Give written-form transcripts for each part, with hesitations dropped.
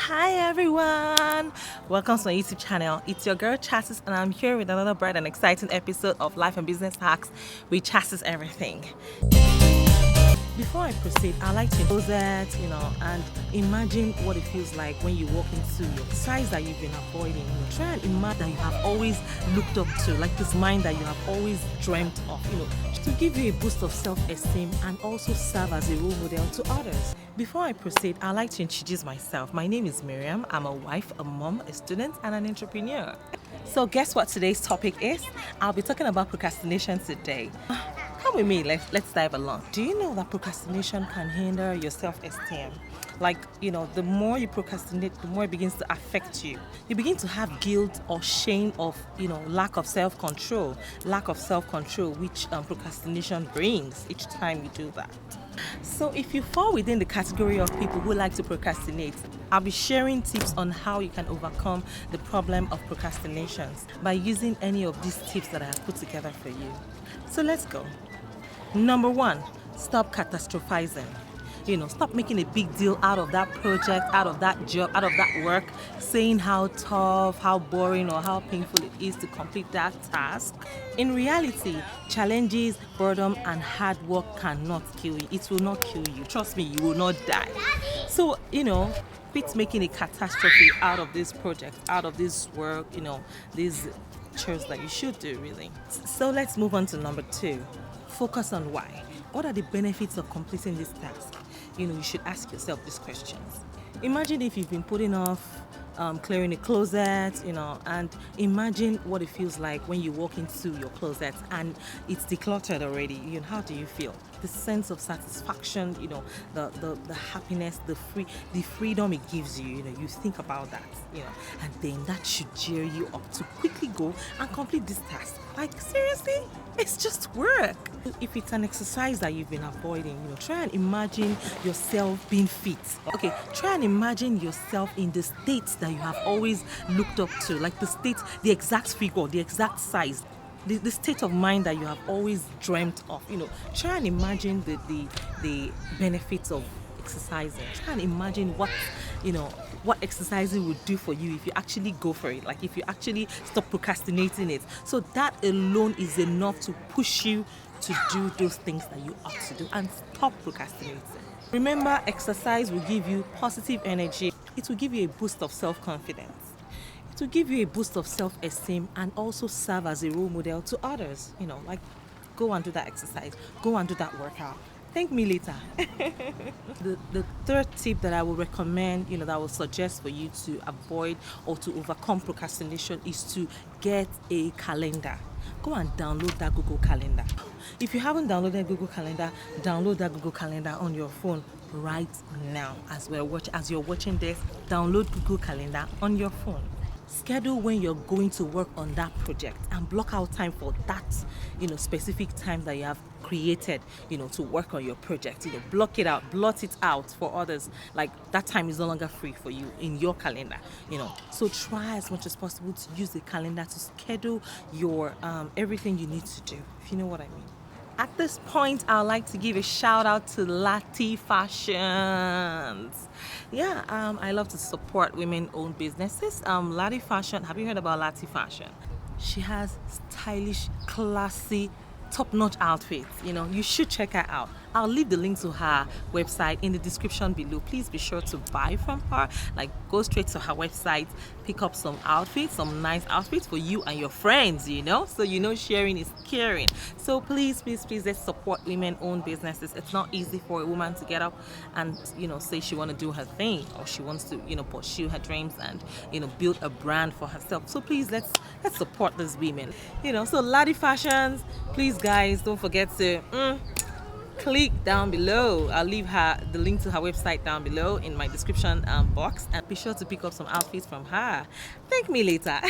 Hi everyone, welcome to my YouTube channel. It's your girl Chassis and I'm here with another bright and exciting episode of Life and Business Hacks with Chassis Everything. Before I proceed, I like to close that, and imagine what it feels like when you walk into your size that you've been avoiding. Try and imagine that you have always looked up to, like this mind that you have always dreamt of, to give you a boost of self-esteem and also serve as a role model to others. Before I proceed, I'd like to introduce myself. My name is Mariam. I'm a wife, a mom, a student, and an entrepreneur. So guess what today's topic is? I'll be talking about procrastination today. Come with me, let's dive along. Do you know that procrastination can hinder your self-esteem? The more you procrastinate, the more it begins to affect you. You begin to have guilt or shame of, lack of self-control, which procrastination brings each time you do that. So if you fall within the category of people who like to procrastinate, I'll be sharing tips on how you can overcome the problem of procrastinations by using any of these tips that I have put together for you. So let's go. Number 1, stop catastrophizing. Stop making a big deal out of that project, out of that job, out of that work, saying how tough, how boring, or how painful it is to complete that task. In reality, challenges, boredom, and hard work cannot kill you. It will not kill you. Trust me, you will not die. So, quit making a catastrophe out of this project, out of this work, these chores that you should do, really. So let's move on to number 2. Focus on why. What are the benefits of completing this task? You should ask yourself these questions. Imagine if you've been putting off clearing a closet, and imagine what it feels like when you walk into your closet and it's decluttered already. How do you feel? The sense of satisfaction, the happiness, the freedom it gives you. You think about that, and then that should cheer you up to quickly go and complete this task. Like, seriously, it's just work. If it's an exercise that you've been avoiding, try and imagine yourself being fit. Okay, try and imagine yourself in the states that you have always looked up to, like the exact figure, the exact size, the state of mind that you have always dreamt of. Try and imagine the benefits of exercising. Try and imagine what exercising would do for you if you actually go for it, like if you actually stop procrastinating it. So that alone is enough to push you to do those things that you ought to do and stop procrastinating. Remember, exercise will give you positive energy. It will give you a boost of self-confidence. It will give you a boost of self-esteem and also serve as a role model to others. Go and do that exercise. Go and do that workout. Thank me later. The third tip that I will recommend, that I will suggest for you to avoid or to overcome procrastination is to get a calendar. Go and download that Google Calendar. If you haven't downloaded Google Calendar, download that Google Calendar on your phone right now. As you're watching this, download Google Calendar on your phone. Schedule when you're going to work on that project and block out time for that, specific time that you have created, to work on your project. Block it out, blot it out for others. Like, that time is no longer free for you in your calendar, So try as much as possible to use the calendar to schedule your everything you need to do, if you know what I mean. At this point, I'd like to give a shout out to Lati Fashions. I love to support women-owned businesses. Lati Fashion, have you heard about Lati Fashion? She has stylish, classy, top-notch outfits. You should check her out. I'll leave the link to her website in the description below. Please be sure to buy from her. Go straight to her website, pick up some outfits, some nice outfits for you and your friends, So sharing is caring. So please, let's support women-owned businesses. It's not easy for a woman to get up and, say she want to do her thing, or she wants to, pursue her dreams and, build a brand for herself. So please, let's support these women. So Lati Fashions, please guys, don't forget to click down below. I'll leave the link to her website down below in my description box, and be sure to pick up some outfits from her. Thank me later.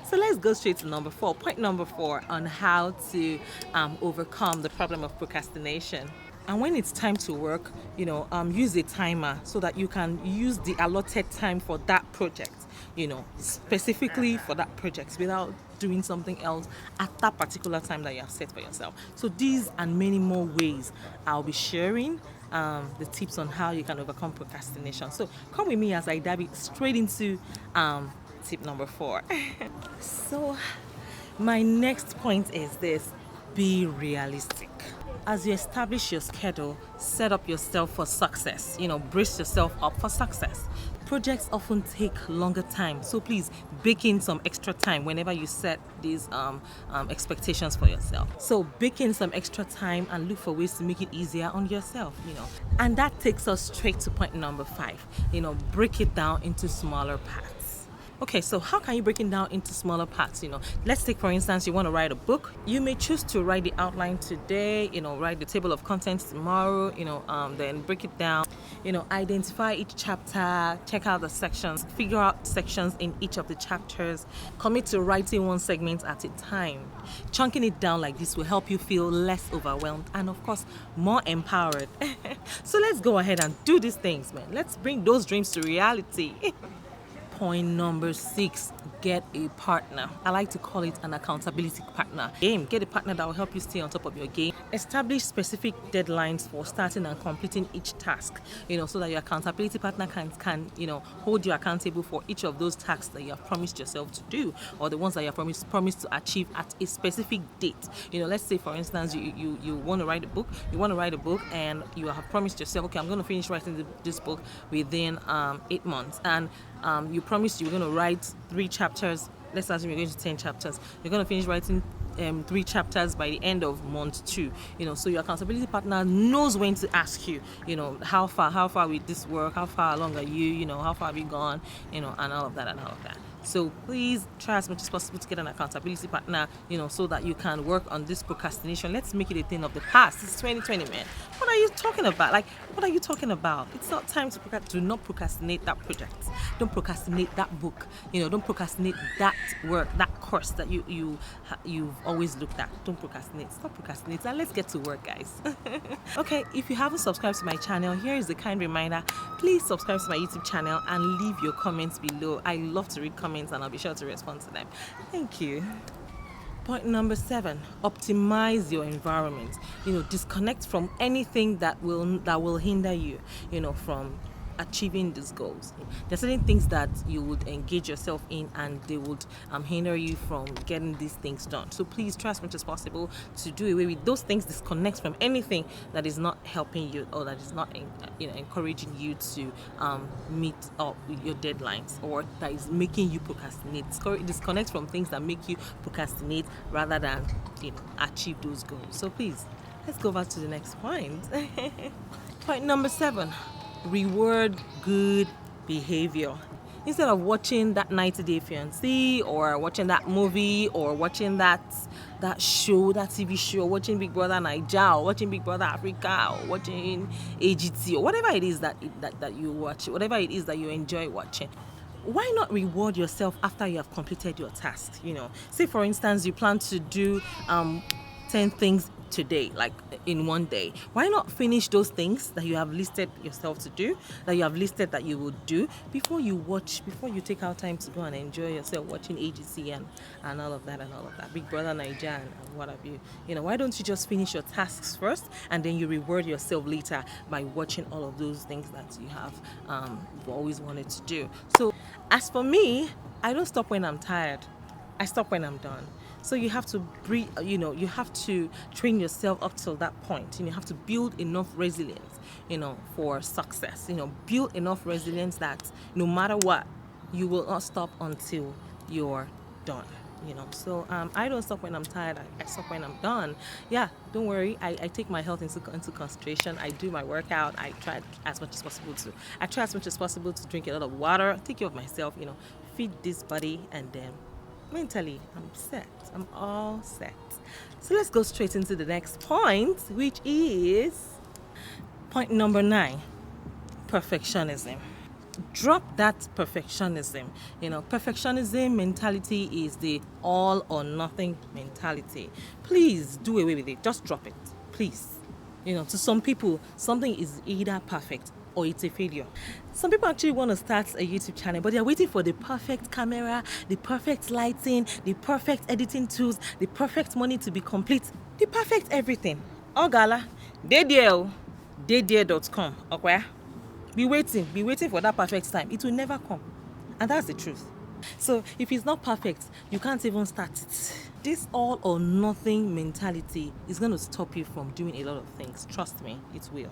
So let's go straight to number 4. Point number 4 on how to overcome the problem of procrastination. And when it's time to work, use a timer so that you can use the allotted time for that project, specifically for that project, without doing something else at that particular time that you have set for yourself. So these and many more ways I'll be sharing the tips on how you can overcome procrastination. So come with me as I dive straight into tip number 4. So my next point is this: be realistic. As you establish your schedule, set up yourself for success. Brace yourself up for success. Projects often take longer time, so please bake in some extra time whenever you set these expectations for yourself. So bake in some extra time and look for ways to make it easier on yourself. And that takes us straight to point number 5. Break it down into smaller parts. Okay, so how can you break it down into smaller parts? Let's take, for instance, you want to write a book. You may choose to write the outline today, write the table of contents tomorrow, then break it down, identify each chapter, check out the sections, figure out sections in each of the chapters, commit to writing one segment at a time. Chunking it down like this will help you feel less overwhelmed and, of course, more empowered. So let's go ahead and do these things, man. Let's bring those dreams to reality. Point number 6, get a partner. I like to call it an accountability partner. Get a partner that will help you stay on top of your game. Establish specific deadlines for starting and completing each task, so that your accountability partner can hold you accountable for each of those tasks that you have promised yourself to do, or the ones that you have promised to achieve at a specific date. Let's say, for instance, you want to write a book. You want to write a book and you have promised yourself, okay, I'm going to finish writing this book within 8 months. And you promised you were going to write 3 chapters. Let's assume you're going to 10 chapters. You're going to finish writing 3 chapters by the end of month 2. So your accountability partner knows when to ask you, how far with this work, how far along are you, how far have you gone, and all of that. So please try as much as possible to get an accountability partner, so that you can work on this procrastination. Let's make it a thing of the past. It's 2020, man. What are you talking about? What are you talking about? It's not time to procrastinate. Do not procrastinate that project. Don't procrastinate that book. Don't procrastinate that work, that course that you've always looked at. Don't procrastinate. Stop procrastinating and let's get to work, guys. Okay, if you haven't subscribed to my channel, here is a kind reminder. Please subscribe to my YouTube channel and leave your comments below. I love to read comments and I'll be sure to respond to them. Thank you. Point number 7, optimize your environment. Disconnect from anything that will hinder you, from achieving these goals. There's certain things that you would engage yourself in and they would hinder you from getting these things done. So please try as much as possible to do away with those things. Disconnect from anything that is not helping you or that is not encouraging you to meet up with your deadlines, or that is making you procrastinate. Disconnect from things that make you procrastinate rather than achieve those goals. So please, let's go back to the next point. Point number 7, reward good behavior. Instead of watching that 90 Day Fiancé or watching that movie or watching that show, that TV show, watching Big Brother Naija or watching Big Brother Africa or watching AGT or whatever it is that you watch, whatever it is that you enjoy watching, why not reward yourself after you have completed your task? Say for instance you plan to do 10 things today, like in one day. Why not finish those things that you have listed yourself to do, that you have listed that you would do before you take out time to go and enjoy yourself watching AGC and all of that, Big Brother Naija and what have you. Why don't you just finish your tasks first and then you reward yourself later by watching all of those things that you have always wanted to do. So as for me, I don't stop when I'm tired. I stop when I'm done. So you have to breathe, you have to train yourself up till that point. You have to build enough resilience, for success. Build enough resilience that no matter what, you will not stop until you're done. So I don't stop when I'm tired. I stop when I'm done. Yeah, don't worry. I take my health into consideration. I do my workout. I try as much as possible to drink a lot of water, take care of myself, feed this body, and then mentally I'm set. I'm all set. So let's go straight into the next point, which is point number 9, perfectionism. Drop that perfectionism. Perfectionism mentality is the all or nothing mentality. Please do away with it. Just drop it, please. To some people, something is either perfect or it's a failure. Some people actually want to start a YouTube channel, but they're waiting for the perfect camera, the perfect lighting, the perfect editing tools, the perfect money to be complete, the perfect everything. Oh, gala, they deal. Daydare.com. Okay? Be waiting for that perfect time. It will never come. And that's the truth. So if it's not perfect, you can't even start it. This all or nothing mentality is going to stop you from doing a lot of things. Trust me, it will.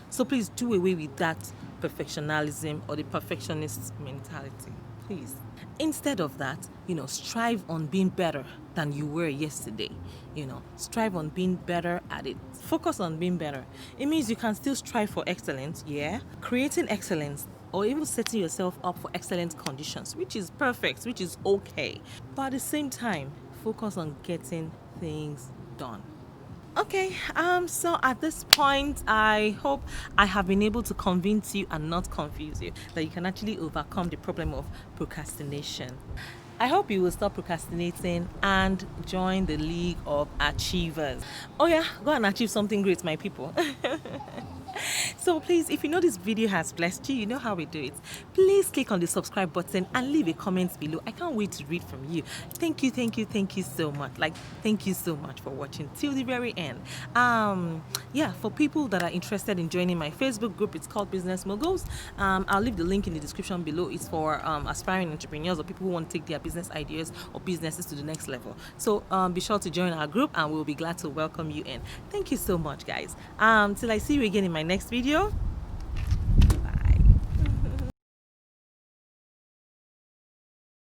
So please do away with that perfectionism or the perfectionist mentality. Please. Instead of that, strive on being better than you were yesterday. Strive on being better at it. Focus on being better. It means you can still strive for excellence, yeah? Creating excellence or even setting yourself up for excellent conditions, which is perfect, which is okay. But at the same time, focus on getting things done. Okay, so at this point, I hope I have been able to convince you and not confuse you that you can actually overcome the problem of procrastination. I hope you will stop procrastinating and join the League of Achievers. Oh yeah, go and achieve something great, my people. So please, if you know this video has blessed you, you know how we do it. Please click on the subscribe button and leave a comment below. I can't wait to read from you. Thank you so much. Thank you so much for watching till the very end. Yeah, for people that are interested in joining my Facebook group, it's called Business Moguls. I'll leave the link in the description below. It's for aspiring entrepreneurs or people who want to take their business ideas or businesses to the next level. So be sure to join our group and we'll be glad to welcome you in. Thank you so much, guys. Till I see you again in my next video.